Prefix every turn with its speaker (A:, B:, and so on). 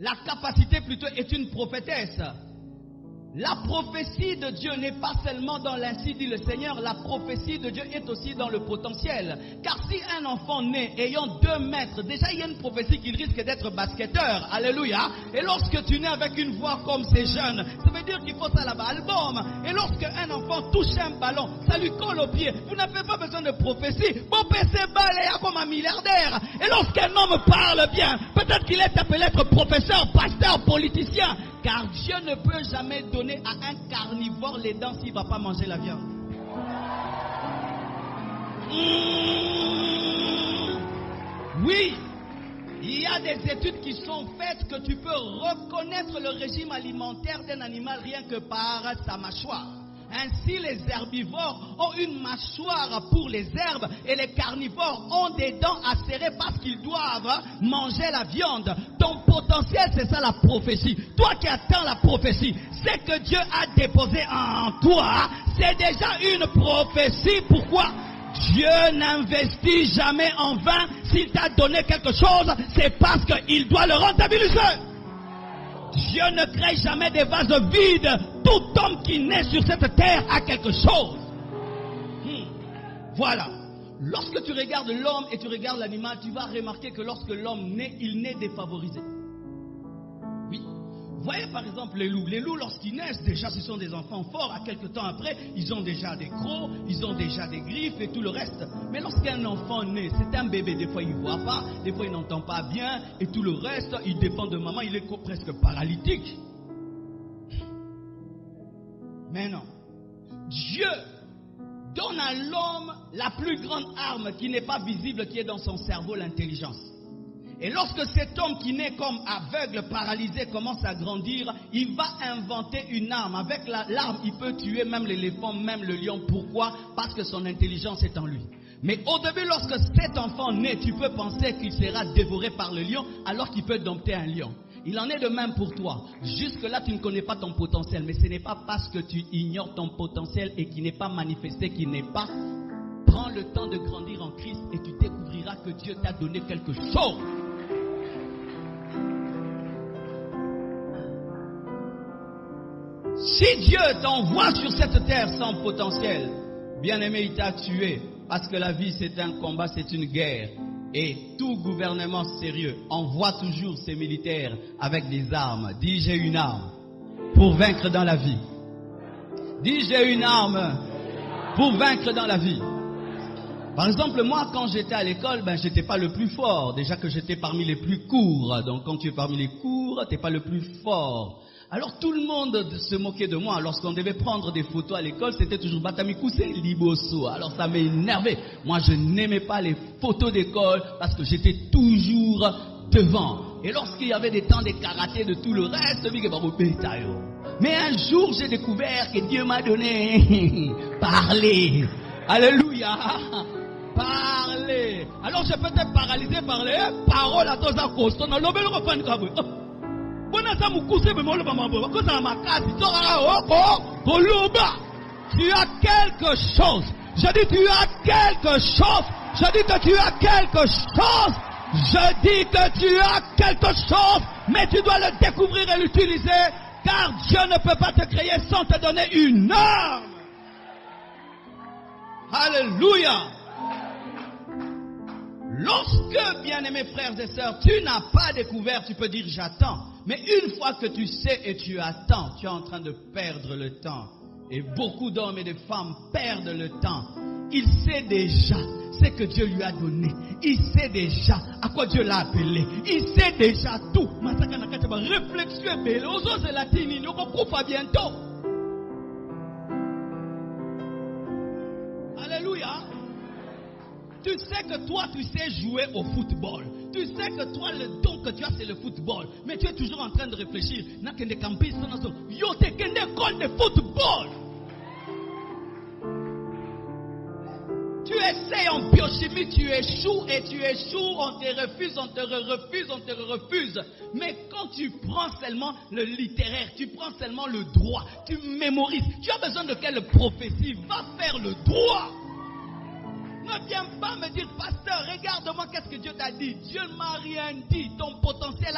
A: La capacité plutôt est une prophétesse. La prophétie de Dieu n'est pas seulement dans l'ainsi dit le Seigneur, la prophétie de Dieu est aussi dans le potentiel. Car si un enfant naît ayant 2 mètres, déjà il y a une prophétie qu'il risque d'être basketteur. Alléluia. Et lorsque tu nais avec une voix comme ces jeunes, ça veut dire qu'il faut ça là-bas, album. Et lorsque un enfant touche un ballon, ça lui colle au pied. Vous n'avez pas besoin de prophétie. Bon PC balaya comme un milliardaire. Et lorsqu'un homme parle bien, peut-être qu'il est appelé être professeur, pasteur, politicien. Car Dieu ne peut jamais donner à un carnivore les dents s'il ne va pas manger la viande. Oui, il y a des études qui sont faites que tu peux reconnaître le régime alimentaire d'un animal rien que par sa mâchoire. Ainsi, les herbivores ont une mâchoire pour les herbes et les carnivores ont des dents acérées parce qu'ils doivent manger la viande. Ton potentiel, c'est ça la prophétie. Toi qui attends la prophétie, c'est que Dieu a déposé en toi, c'est déjà une prophétie. Pourquoi? Dieu n'investit jamais en vain. S'il t'a donné quelque chose, c'est parce qu'il doit le rentabiliser. Dieu ne crée jamais des vases vides. Tout homme qui naît sur cette terre a quelque chose. Voilà. Lorsque tu regardes l'homme et tu regardes l'animal, tu vas remarquer que lorsque l'homme naît, il naît défavorisé. Oui. Voyez par exemple les loups. Les loups, lorsqu'ils naissent, déjà ce sont des enfants forts. À quelques temps après, ils ont déjà des crocs, ils ont déjà des griffes et tout le reste. Mais lorsqu'un enfant naît, c'est un bébé. Des fois il ne voit pas, des fois il n'entend pas bien et tout le reste, il dépend de maman, il est presque paralytique. Mais non. Dieu donne à l'homme la plus grande arme qui n'est pas visible, qui est dans son cerveau, l'intelligence. Et lorsque cet homme qui naît comme aveugle, paralysé, commence à grandir, il va inventer une arme. Avec l'arme, il peut tuer même l'éléphant, même le lion. Pourquoi? Parce que son intelligence est en lui. Mais au début, lorsque cet enfant naît, tu peux penser qu'il sera dévoré par le lion, alors qu'il peut dompter un lion. Il en est de même pour toi. Jusque-là, tu ne connais pas ton potentiel. Mais ce n'est pas parce que tu ignores ton potentiel et qu'il n'est pas manifesté, qu'il n'est pas. Prends le temps de grandir en Christ et tu découvriras que Dieu t'a donné quelque chose. Si Dieu t'envoie sur cette terre sans potentiel, bien-aimé, il t'a tué. Parce que la vie, c'est un combat, c'est une guerre. Et tout gouvernement sérieux envoie toujours ses militaires avec des armes. Dis, j'ai une arme pour vaincre dans la vie. Dis, j'ai une arme pour vaincre dans la vie. Par exemple, moi, quand j'étais à l'école, j'étais pas le plus fort. Déjà que j'étais parmi les plus courts. Donc, quand tu es parmi les courts, t'es pas le plus fort. Alors, tout le monde se moquait de moi. Lorsqu'on devait prendre des photos à l'école, c'était toujours Batami Koussé, Liboso. Alors, ça m'énervait. Moi, je n'aimais pas les photos d'école parce que j'étais toujours devant. Et lorsqu'il y avait des temps de karaté, de tout le reste, mais un jour, j'ai découvert que Dieu m'a donné parler. Alléluia. Parler. Alors, je peux être paralysé par les paroles à tous à cause. Tu as quelque chose. Je dis tu as quelque chose. Je dis que tu as quelque chose. Je dis que tu as quelque chose. Mais tu dois le découvrir et l'utiliser. Car Dieu ne peut pas te créer sans te donner une arme. Alléluia. Lorsque, bien-aimés frères et sœurs, tu n'as pas découvert, tu peux dire j'attends. Mais une fois que tu sais et tu attends, tu es en train de perdre le temps. Et beaucoup d'hommes et de femmes perdent le temps. Il sait déjà ce que Dieu lui a donné. Il sait déjà à quoi Dieu l'a appelé. Il sait déjà tout. Réflexion est belle. Aux autres, c'est la tini. Nous allons bientôt. Alléluia. Tu sais que toi, tu sais jouer au football. Tu sais que toi, le don que tu as, c'est le football. Mais tu es toujours en train de réfléchir. Yo, t'es qu'une école de football. Tu essaies en biochimie, tu échoues et tu échoues. On te refuse, on te refuse, on te refuse. Mais quand tu prends seulement le littéraire, tu prends seulement le droit, tu mémorises. Tu as besoin de quelle prophétie? Va faire le droit. Ne viens pas me dire, pasteur, regarde-moi, qu'est-ce que Dieu t'a dit? Dieu ne m'a rien dit. Ton potentiel